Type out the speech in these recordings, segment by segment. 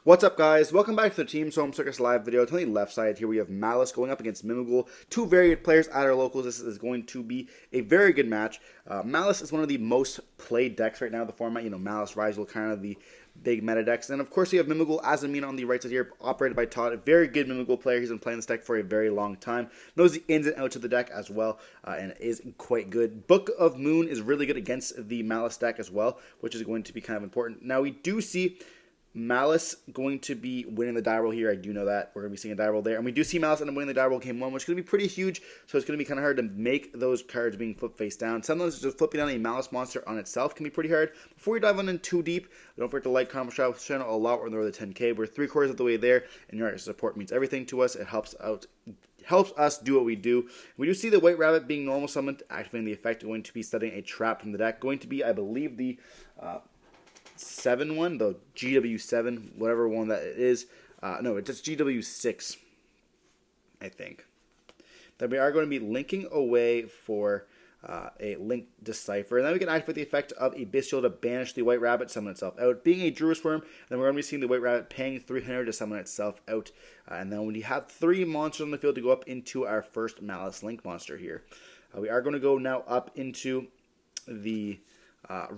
What's up, guys? Welcome back to the Team Solemn Circus live video. On the left side here we have Maliss going up against Mimighoul. Two very good players at our locals. This is going to be a very good match. Maliss is one of the most played decks right now in the format. You know, Maliss, Rizal, kind of the big meta decks. And of course you have Mimighoul Azamina on the right side here, operated by Todd. A very good Mimighoul player. He's been playing this deck for a very long time. Knows the ins and outs of the deck as well, and is quite good. Book of Moon is really good against the Maliss deck as well, which is going to be kind of important. Now we do see Maliss going to be winning the die roll here. I do know that. We're going to be seeing a die roll there. And we do see Maliss end up winning the die roll game 1, which is going to be pretty huge. So it's going to be kind of hard to make those cards being flipped face down. Sometimes just flipping down a Maliss monster on itself can be pretty hard. Before we dive on in too deep, don't forget to like, comment, subscribe to the channel a lot. We're on the road to 10K. We're 3/4 of the way there. And your support means everything to us. It helps us do what we do. We do see the White Rabbit being normal summoned, activating the effect, going to be setting a trap from the deck. Going to be, I believe, the 7 the GW7, whatever one that it is. No, it's just GW6, I think. Then we are going to be linking away for a link decipher. And then we can activate the effect of a bestial to banish the White Rabbit, summon itself out. Being a Druid Worm, then we're going to be seeing the White Rabbit paying 300 to summon itself out. And then when you have 3 monsters on the field to go up into our first Maliss Link monster here. We are going to go now up into the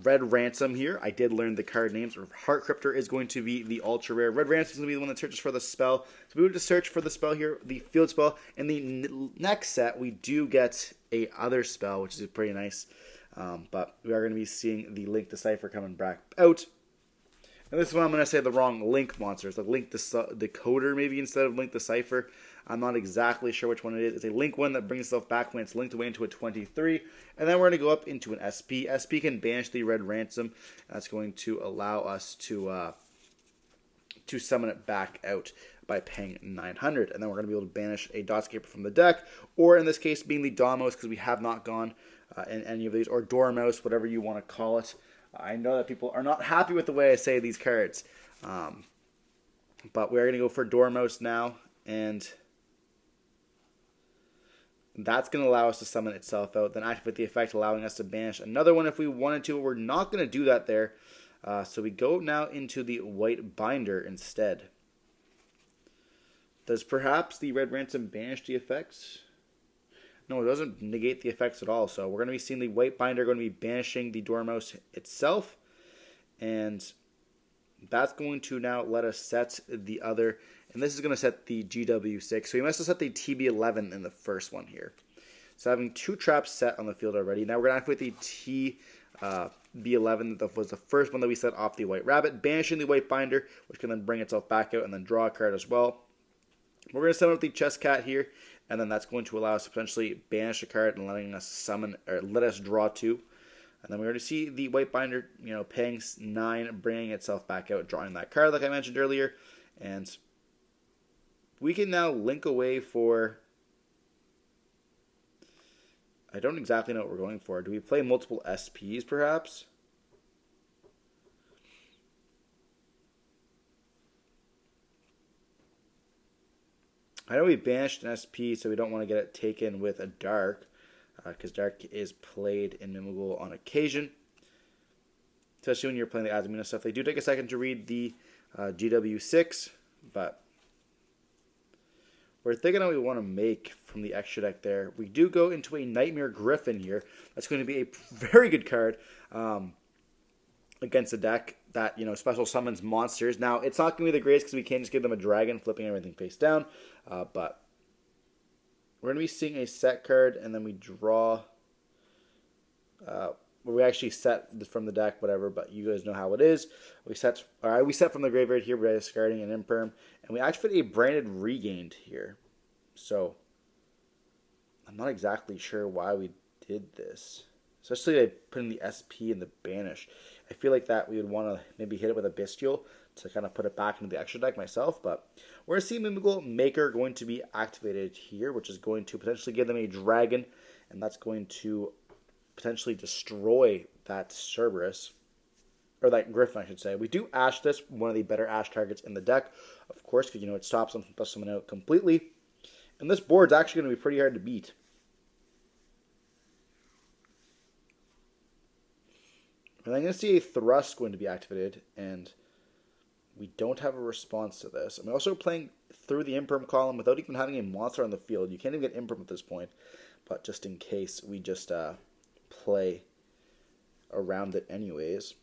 Red Ransom here. I did learn the card names. Heart Cryptor is going to be the ultra rare. Red Ransom is going to be the one that searches for the spell. So we would just search for the spell here, the field spell. In the next set, we do get a other spell, which is pretty nice. But we are going to be seeing the Link Decipher coming back out. And this is when I'm going to say the wrong Link monsters, like Link Decoder maybe instead of Link Decipher. I'm not exactly sure which one it is. It's a Link one that brings itself back when it's linked away into a 23. And then we're going to go up into an SP. SP can banish the Red Ransom. That's going to allow us to summon it back out by paying 900. And then we're going to be able to banish a Dotscaper from the deck. Or in this case, being the Domos, because we have not gone in any of these. Or Dormouse, whatever you want to call it. I know that people are not happy with the way I say these cards. But we're going to go for Dormouse now. And that's going to allow us to summon itself out. Then activate the effect, allowing us to banish another one if we wanted to. We're not going to do that there. So we go now into the White Binder instead. Does perhaps the Red Ransom banish the effects? No, it doesn't negate the effects at all. So we're going to be seeing the White Binder going to be banishing the Dormouse itself. And that's going to now let us set the other. And this is going to set the GW6. So we must have set the TB11 in the first one here. So having 2 traps set on the field already. Now we're going to activate the TB11. That was the first one that we set off the White Rabbit. Banishing the White Binder, which can then bring itself back out and then draw a card as well. We're going to summon up the Chess Cat here. And then that's going to allow us to potentially banish a card and letting us summon, or let us draw 2. And then we're going to see the White Binder, paying 9, bringing itself back out, drawing that card like I mentioned earlier. And we can now link away for, I don't exactly know what we're going for. Do we play multiple SPs perhaps? I know we banished an SP, so we don't want to get it taken with a Dark, because Dark is played in Mimighoul on occasion. Especially when you're playing the Azamina stuff. They do take a second to read the GW6, but we're thinking what we want to make from the extra deck there. We do go into a Nightmare Griffin here. That's going to be a very good card against a deck that, special summons monsters. Now, it's not going to be the greatest because we can't just give them a dragon, flipping everything face down. But we're going to be seeing a set card, and then we draw. We actually set from the deck, whatever, but you guys know how it is. We set from the graveyard here by discarding an Imperm, and we activate a Branded Regained here. So I'm not exactly sure why we did this. Especially by putting the SP in the Banish. I feel like that we would want to maybe hit it with a Bestial to kind of put it back into the extra deck myself. But we're going to see Mimighoul Maker going to be activated here, which is going to potentially give them a dragon. And that's going to potentially destroy that Cerberus. Or that Griffin, I should say. We do Ash this, one of the better Ash targets in the deck. Of course, because it stops them from busting someone out completely. And this board's actually going to be pretty hard to beat. And I'm going to see a Thrust going to be activated, and We don't have a response to this. I'm also playing through the imperm column without even having a monster on the field. You can't even get imperm at this point. But just in case, we just play around it anyways.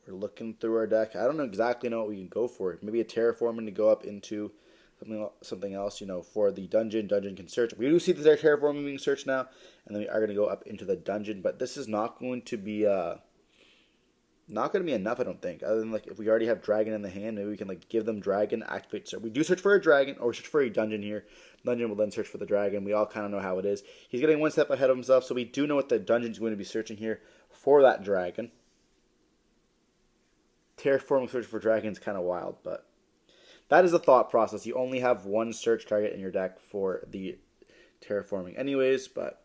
We're looking through our deck. I don't exactly know what we can go for. Maybe a terraforming to go up into something else, for the dungeon. Dungeon can search. We do see the terraforming being searched now, and then we are going to go up into the dungeon. But this is not going to be enough, I don't think. Other than if we already have dragon in the hand, maybe we can give them dragon, activate. So we do search for a dragon, or search for a dungeon here. Dungeon will then search for the dragon. We all kind of know how it is. He's getting one step ahead of himself, so we do know what the dungeon is going to be searching here for that dragon. Terraforming search for dragon is kind of wild, but that is the thought process. You only have one search target in your deck for the terraforming anyways, but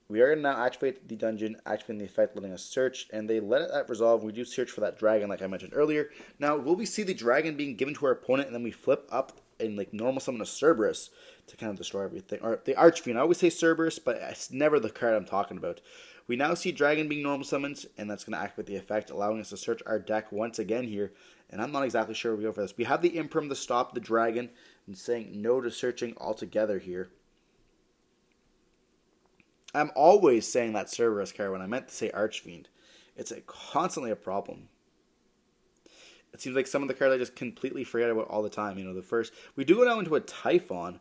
we are going to now activate the dungeon, activating the effect, letting us search, and they let that resolve. We do search for that dragon, like I mentioned earlier. Now, will we see the dragon being given to our opponent, and then we flip up and normal summon a Cerberus to kind of destroy everything? Or the Archfiend. I always say Cerberus, but it's never the card I'm talking about. We now see Dragon being normal summoned, and that's going to activate the effect, allowing us to search our deck once again here. And I'm not exactly sure where we go for this. We have the Imperm to stop the Dragon, and saying no to searching altogether here. I'm always saying that Cerberus card when I meant to say Archfiend. It's constantly a problem. It seems like some of the cards I just completely forget about all the time. The first... We do go now into a Typhon.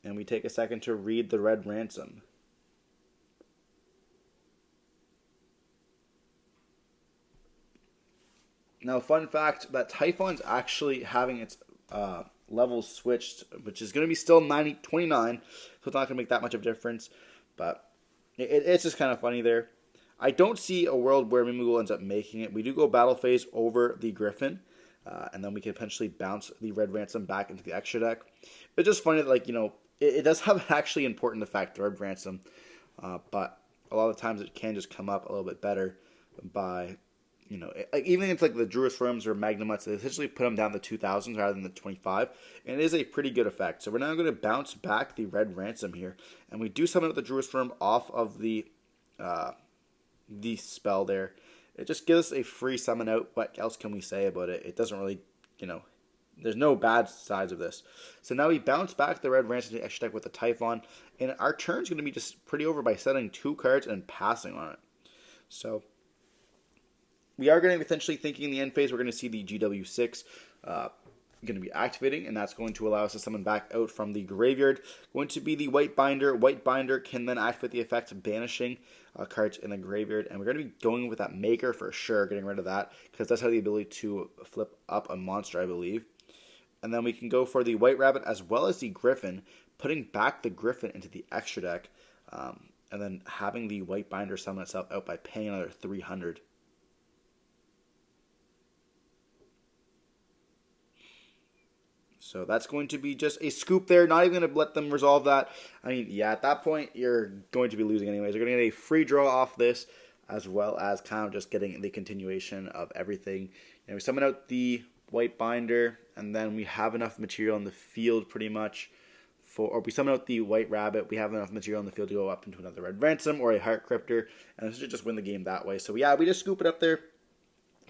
And we take a second to read the Red Ransom. Now, fun fact, that Typhon's actually having its levels switched, which is going to be still 29, so it's not going to make that much of a difference. But it's just kind of funny there. I don't see a world where Mimighoul ends up making it. We do go battle phase over the Griffin, and then we can potentially bounce the Red Ransom back into the extra deck. It's just funny that, it does have an actually important effect, the Red Ransom, but a lot of times it can just come up a little bit better by, even if the Druid's Forms or Magnamuts, they essentially put them down to 2000s rather than the 25, and it is a pretty good effect. So we're now going to bounce back the Red Ransom here, and we do summon the Druid's Form off of the spell there. It just gives us a free summon out. What else can we say about it? It doesn't really, there's no bad sides of this. So now we bounce back the Red Ransom to the extra deck with the Typhon, and our turn's going to be just pretty over by setting 2 cards and passing on it. So we are going to be potentially thinking in the end phase we're going to see the GW6 going to be activating, and that's going to allow us to summon back out from the graveyard. Going to be the White Binder. White Binder can then activate the effect of banishing cards in the graveyard, and we're going to be going with that Maker for sure, getting rid of that, because that's has the ability to flip up a monster, I believe. And then we can go for the White Rabbit as well as the Griffin, putting back the Griffin into the extra deck, and then having the White Binder summon itself out by paying another 300. So that's going to be just a scoop there. Not even going to let them resolve that. I mean, yeah, at that point, you're going to be losing anyways. You're going to get a free draw off this, as well as kind of just getting the continuation of everything. We summon out the White Binder, and then we have enough material in the field pretty much. Or we summon out the White Rabbit, we have enough material in the field to go up into another Red Ransom or a Heart Cryptor, and this should just win the game that way. So yeah, we just scoop it up there.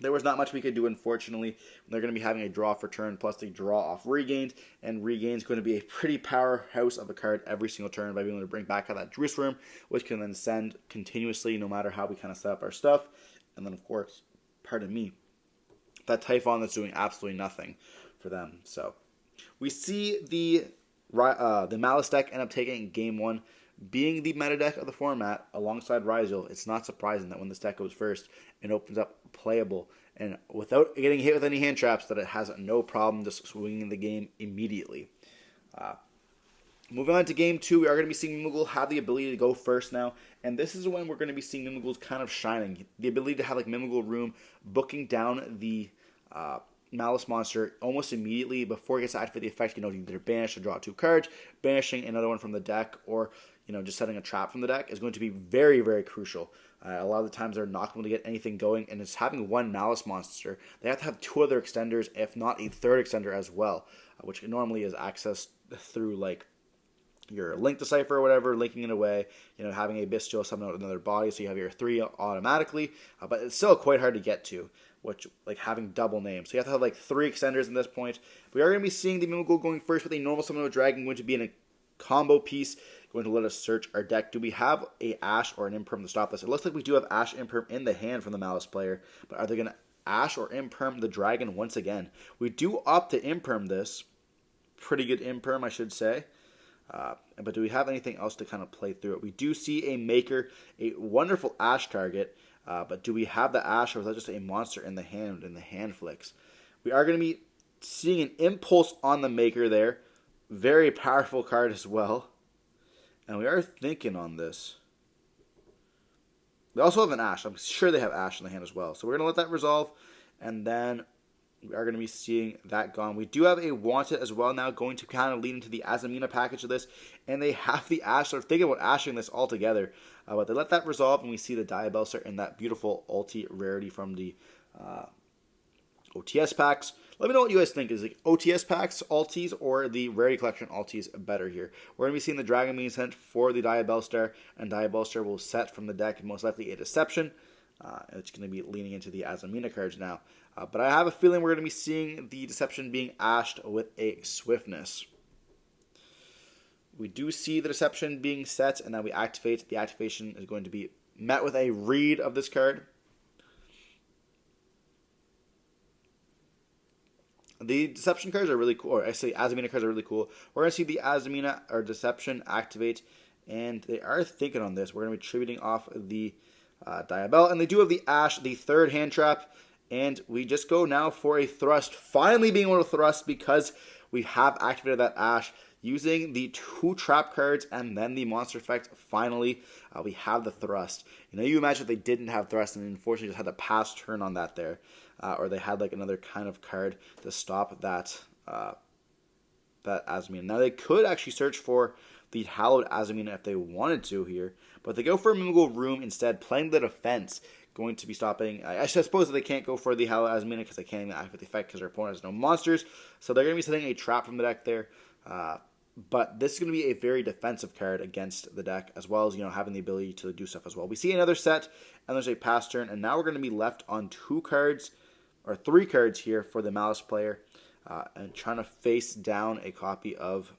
There was not much we could do, unfortunately. They're going to be having a draw for turn, plus the draw off Regained, and Regained's going to be a pretty powerhouse of a card every single turn by being able to bring back out that Druid's Worm, which can then send continuously no matter how we kind of set up our stuff. And then, of course, pardon me, that Typhon that's doing absolutely nothing for them. So we see the Maliss deck end up taking game 1, being the meta deck of the format alongside Ryzel. It's not surprising that when this deck goes first, it opens up playable, and without getting hit with any hand traps, that it has no problem just swinging the game immediately. Moving on to game 2, we are going to be seeing Mimighoul have the ability to go first now, and this is when we're going to be seeing Mimighoul's kind of shining. The ability to have Mimighoul Room booking down the Maliss monster almost immediately before it gets to activate the effect. Either banish or draw 2 cards, banishing another one from the deck, or just setting a trap from the deck is going to be very, very crucial. A lot of the times they're not going to get anything going, and it's having one Maliss monster. They have to have 2 other extenders, if not a 3rd extender as well, which normally is accessed through like your Link Decipher or whatever, linking it away, having a Bestial summon out another body, so you have your 3 automatically, but it's still quite hard to get to, which, like, having double names. So you have to have, like, 3 extenders in this point. We are going to be seeing the Mimighoul going first with a normal summon of a dragon, going to be in a combo piece, going to let us search our deck. Do we have a Ash or an Imperm to stop this? It looks like we do have Ash Imperm in the hand from the Maliss player, but are they going to Ash or Imperm the dragon once again? We do opt to Imperm this. Pretty good Imperm, I should say. But do we have anything else to kind of play through it? We do see a Maker, a wonderful Ash target, but do we have the Ash, or is that just a monster in the hand flicks? We are going to be seeing an Impulse on the Maker there. Very powerful card as well. And we are thinking on this. They also have an Ash. I'm sure they have Ash in the hand as well. So we're going to let that resolve, and then we are going to be seeing that gone. We do have a Wanted as well now, going to kind of lead into the Azamina package of this. And they have the Ash. So they're thinking about ashing this all together. But they let that resolve, and we see the Diabellstar in that beautiful ulti rarity from the OTS packs. Let me know what you guys think. Is it OTS packs, ultis, or the Rarity Collection ultis better here? We're going to be seeing the Dragon being sent for the Diabellstar, and Diabellstar will set from the deck, most likely a Deception. It's going to be leaning into the Azamina cards now. But I have a feeling we're going to be seeing the Deception being ashed with a Swiftness. We do see the Deception being set, and then we activate. The activation is going to be met with a read of this card. The Deception cards are really cool, or actually Azamina cards are really cool. We're going to see the Azamina or Deception activate, and they are thinking on this. We're going to be tributing off the Diabell, and they do have the Ash, the 3rd hand trap, and we just go now for a thrust. Finally being able to thrust because we have activated that Ash using the 2 trap cards and then the monster effect. Finally, we have the thrust. You imagine if they didn't have thrust and unfortunately just had to pass turn on that there. Or they had like another kind of card to stop that Azamina. Now they could actually search for the Hallowed Azamina if they wanted to here, but they go for a Mimighoul Room instead, playing the defense, going to be stopping. I suppose that they can't go for the Hallowed Azamina because they can't even activate the effect because their opponent has no monsters, so they're going to be setting a trap from the deck there. But this is going to be a very defensive card against the deck, as well as having the ability to do stuff as well. We see another set, and there's a pass turn, and now we're going to be left on 2 cards. Or 3 cards here for the Maliss player, and trying to face down a copy of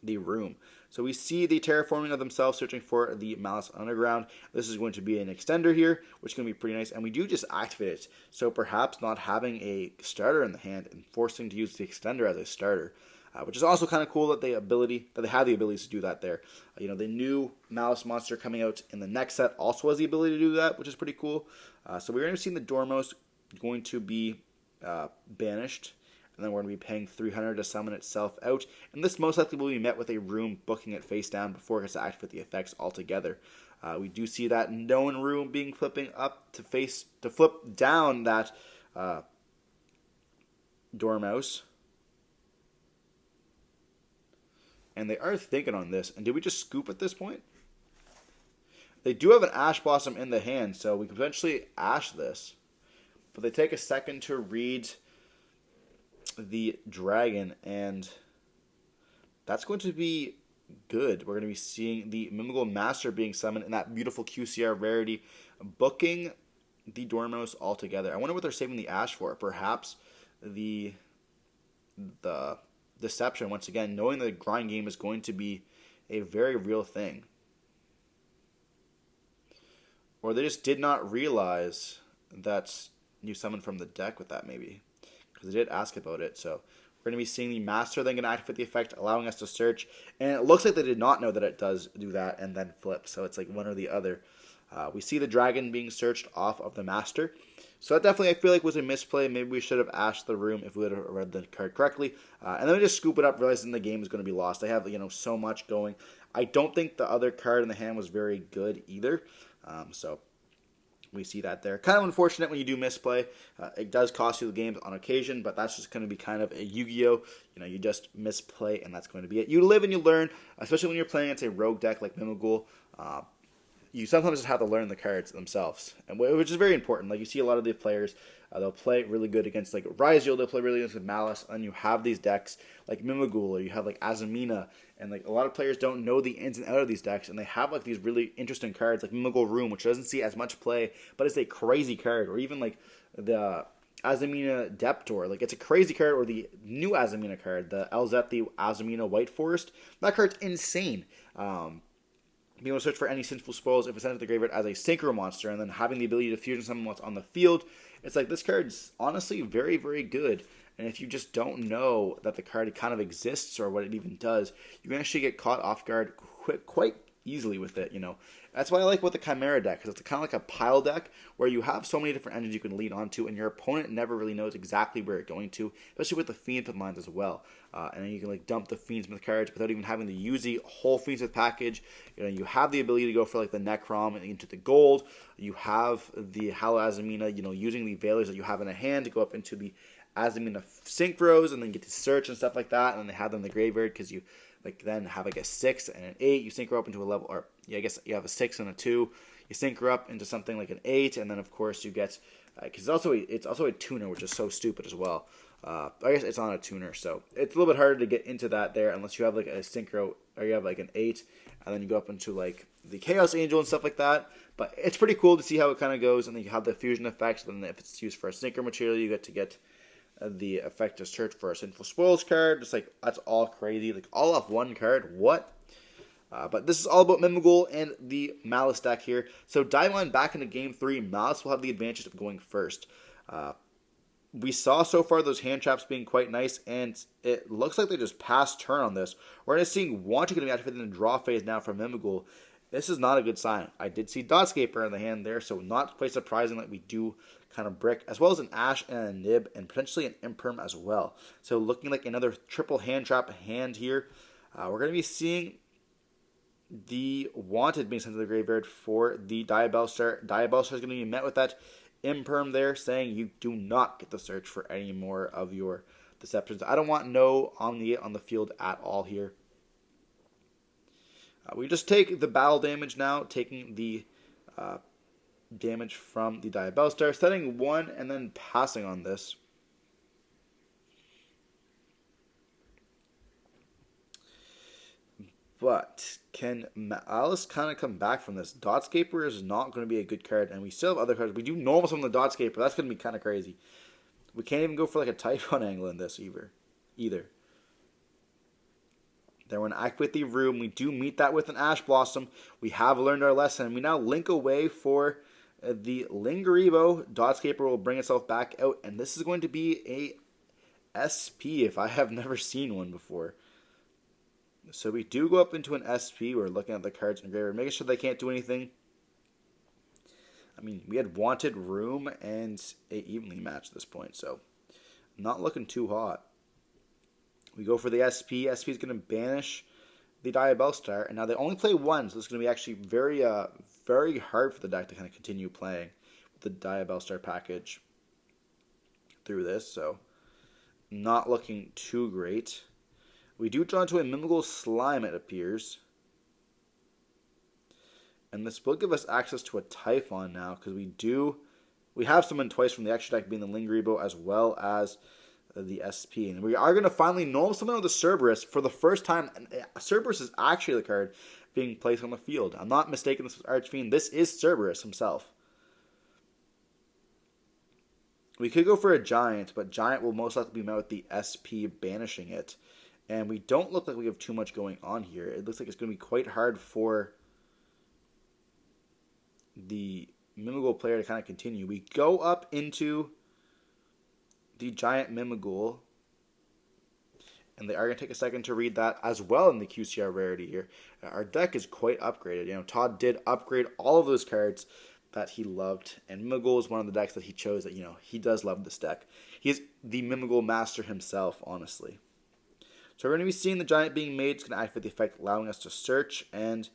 the Room. So we see the terraforming of themselves, searching for the Maliss Underground. This is going to be an extender here, which is going to be pretty nice, and we do just activate it. So perhaps not having a starter in the hand and forcing to use the extender as a starter, which is also kind of cool that they have the abilities to do that there. The new Maliss monster coming out in the next set also has the ability to do that, which is pretty cool. So we're going to see the Dormos going to be banished, and then we're going to be paying 300 to summon itself out, and this most likely will be met with a Room booking it face down before it gets to activate the effects altogether. We do see that known Room being flipping up to flip down that Dormouse, and they are thinking on this. And did we just scoop at this point? They do have an Ash Blossom in the hand, so we could potentially Ash this. But they take a second to read the dragon, and that's going to be good. We're going to be seeing the Mimighoul Master being summoned in that beautiful QCR rarity, booking the Dormos altogether. I wonder what they're saving the Ash for. Perhaps the Deception, once again, knowing the grind game is going to be a very real thing. Or they just did not realize that you summon from the deck with that, maybe, because they did ask about it. So we're going to be seeing the Master then going to activate the effect, allowing us to search, and it looks like they did not know that it does do that and then flip, so it's like one or the other. We see the dragon being searched off of the Master, so that definitely I feel like was a misplay. Maybe we should have ashed the Room if we would have read the card correctly, and then we just scoop it up, realizing the game is going to be lost. They have so much going. I don't think the other card in the hand was very good either, so we see that there. Kind of unfortunate when you do misplay. It does cost you the games on occasion, but that's just going to be kind of a Yu-Gi-Oh! You just misplay, and that's going to be it. You live and you learn, especially when you're playing against a rogue deck like Mimighoul. You sometimes just have to learn the cards themselves, which is very important. Like, you see a lot of the players, they'll play really good against, like, Ryzeal, they'll play really good against Maliss, and you have these decks like Mimighoul, or you have, like, Azamina, and, like, a lot of players don't know the ins and outs of these decks, and they have, like, these really interesting cards, like Mimighoul Room, which doesn't see as much play, but it's a crazy card, or even, like, the Azamina Deptor, like, it's a crazy card, or the new Azamina card, the Elzethi Azamina White Forest, that card's insane. Being able to search for any Sinful Spoils if it's sent to the graveyard as a synchro monster, and then having the ability to fusion summon what's on the field. It's like, this card's honestly very, very good. And if you just don't know that the card kind of exists or what it even does, you can actually get caught off guard quite easily with it, That's why I like with the Chimera deck, because it's kind of like a pile deck where you have so many different engines you can lead onto, and your opponent never really knows exactly where it's going to, especially with the Fiendsmith lines as well. And then you can, like, dump the Fiendsmith cards without even having to use the whole Fiendsmith package. You have the ability to go for, like, the Necrom and into the gold. You have the Hollow Azamina, using the Veilers that you have in a hand to go up into the Azamina Synchros, and then get to search and stuff like that, and then they have them in the graveyard because you then have like a 6 and an 8. You synchro up into a level, or I guess you have a 6 and a 2. You synchro up into something like an 8, and then of course you get because it's also a tuner, which is so stupid as well. I guess it's on a tuner, so it's a little bit harder to get into that there unless you have like a synchro, or you have like an 8, and then you go up into like the Chaos Angel and stuff like that. But it's pretty cool to see how it kind of goes, and then you have the fusion effects. But then if it's used for a synchro material, you get to get the effect to search for a Sinful Spoils card. Just like, that's all crazy. Like, all off one card. What? But this is all about Mimighoul and the Maliss deck here. So diving on back into Game 3, Maliss will have the advantage of going first. We saw so far those hand traps being quite nice, and it looks like they just passed turn on this. We're going to see Wanted going to be activated in the draw phase now from Mimighoul. This is not a good sign. I did see Dotscaper in the hand there, so not quite surprising that we do kind of brick, as well as an Ash and a Nib, and potentially an Imperm as well. So looking like another triple hand trap hand here. We're going to be seeing the Wanted being sent to the graveyard for the Diabellstar. Diabellstar is going to be met with that Imperm there, saying you do not get to search for any more of your Deceptions. I don't want no Omni on the field at all here. We just take the battle damage now, taking the damage from the Diabellstar, setting 1 and then passing on this. But can Maliss kind of come back from this? Dotscaper is not going to be a good card, and we still have other cards. We do normal summon the Dotscaper. That's going to be kind of crazy. We can't even go for like a Typhon angle in this either. Then we're going to activate the Room. We do meet that with an Ash Blossom. We have learned our lesson. We now link away for the Lingeribo. Dotscaper will bring itself back out, and this is going to be a SP if I have never seen one before. So we do go up into an SP. We're looking at the cards in the graveyard, making sure they can't do anything. I mean, we had Wanted, Room, and a evenly matched at this point, so not looking too hot. We go for the SP. SP is going to banish the Diabellstar, and now they only play one, so it's going to be actually very, very hard for the deck to kind of continue playing with the Diabellstar package through this, so not looking too great. We do draw into a Mimighoul Slime, it appears. And this will give us access to a Typhon now, because we have summoned twice from the extra deck, being the Lingeribo as well as the SP. And we are going to finally normal summon with the Cerberus for the first time. Cerberus is actually the card being placed on the field. I'm not mistaken, this was Archfiend. This is Cerberus himself. We could go for a Giant, but Giant will most likely be met with the SP banishing it. And we don't look like we have too much going on here. It looks like it's going to be quite hard for the Mimighoul player to kind of continue. We go up into the Giant Mimighoul, and they are going to take a second to read that as well in the QCR rarity here. Our deck is quite upgraded. Todd did upgrade all of those cards that he loved, and Mimighoul is one of the decks that he chose that, he does love this deck. He is the Mimighoul master himself, honestly. So we're going to be seeing the Giant being made. It's going to activate the effect, allowing us to search. And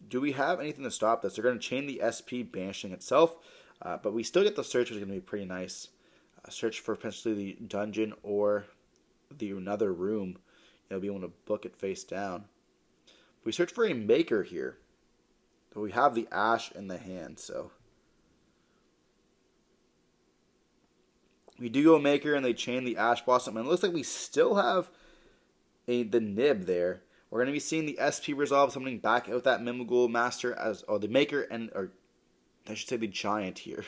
do we have anything to stop this? They're going to chain the SP, banishing itself. But we still get the search, which is going to be pretty nice. Search for potentially the dungeon or the another room. Be able to book it face down. We search for a maker here. But we have the ash in the hand, so we do go maker and they chain the ash blossom. And it looks like we still have the nib there. We're going to be seeing the SP resolve summoning back out that Mimighoul master as the maker or I should say the giant here.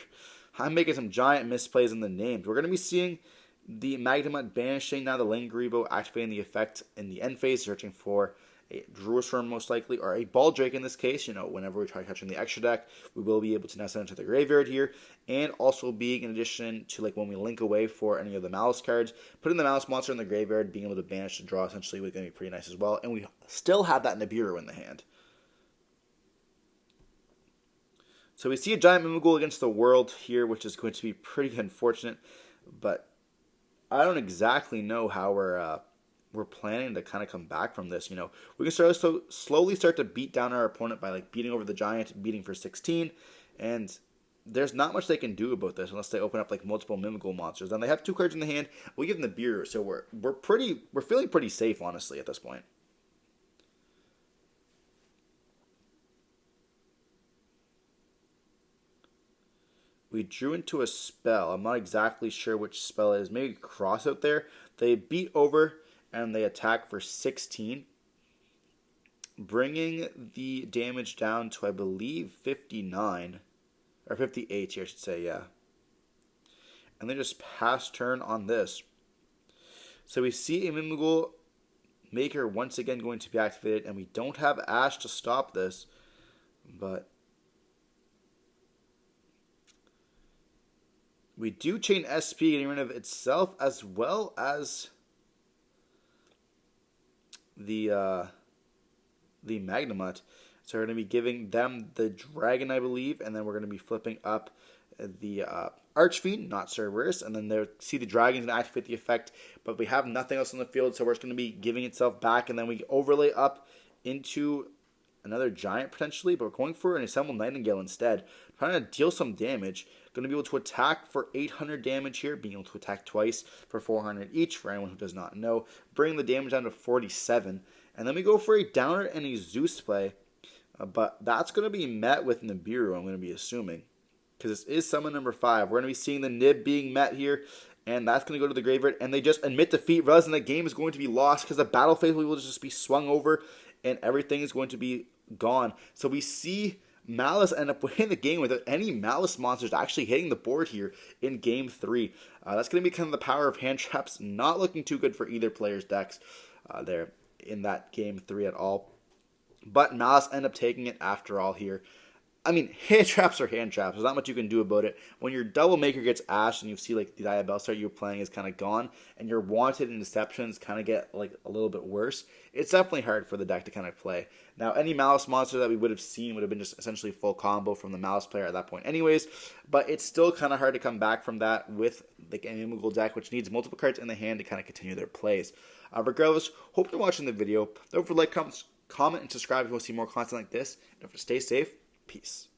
I'm making some giant misplays in the names. We're going to be seeing the Magnemite banishing now the Langribo, activating the effect in the end phase, searching for a Druisworm most likely, or a Baldrake in this case. Whenever we try catching the extra deck, we will be able to now send it to the graveyard here, and also being in addition to when we link away for any of the Maliss cards, putting the Maliss monster in the graveyard, being able to banish the draw essentially was going to be pretty nice as well, and we still have that Nibiru in the hand. So we see a giant Mimighoul against the world here, which is going to be pretty unfortunate, but I don't exactly know how we're planning to kind of come back from this. We can slowly start to beat down our opponent by beating over the giant, beating for 16, and there's not much they can do about this unless they open up multiple Mimighoul monsters. And they have 2 cards in the hand. We give them the Nibiru, so we're feeling pretty safe honestly at this point. We drew into a spell. I'm not exactly sure which spell it is. Maybe Cross out there. They beat over and they attack for 16. Bringing the damage down to, I believe, 59. Or 58 here, I should say, yeah. And they just pass turn on this. So we see a Mimighoul Maker once again going to be activated. And we don't have Ash to stop this. But we do chain SP, getting rid of itself, as well as the Magnemite. So we're going to be giving them the Dragon, I believe, and then we're going to be flipping up the Archfiend, not Cerberus, and then they see the Dragon's going to activate the effect, but we have nothing else on the field, so we're just going to be giving itself back, and then we overlay up into another Giant potentially, but we're going for an Assembled Nightingale instead, trying to deal some damage. Going to be able to attack for 800 damage here, being able to attack twice for 400 each, for anyone who does not know, bringing the damage down to 47. And then we go for a Downer and a Zeus play, but that's going to be met with Nibiru, I'm going to be assuming, because this is summon number 5. We're going to be seeing the Nib being met here, and that's going to go to the graveyard, and they just admit defeat, realizing the game is going to be lost, because the battle phase will just be swung over, and everything is going to be gone. So we see Maliss end up winning the game without any Maliss monsters actually hitting the board here in Game 3. That's going to be kind of the power of hand traps, not looking too good for either player's decks there in that Game 3 at all. But Maliss end up taking it after all here. I mean, hand traps are hand traps. There's not much you can do about it. When your double maker gets ashed and you see the Diabellstar you're playing is kind of gone, and your wanted and deceptions kind of get a little bit worse, it's definitely hard for the deck to kind of play. Now, any Maliss monster that we would have seen would have been just essentially full combo from the Maliss player at that point anyways, but it's still kind of hard to come back from that with the Mimighoul deck, which needs multiple cards in the hand to kind of continue their plays. Regardless, hope you're watching the video. Don't forget to like, comment, and subscribe if you want to see more content like this. Don't forget to stay safe. Peace.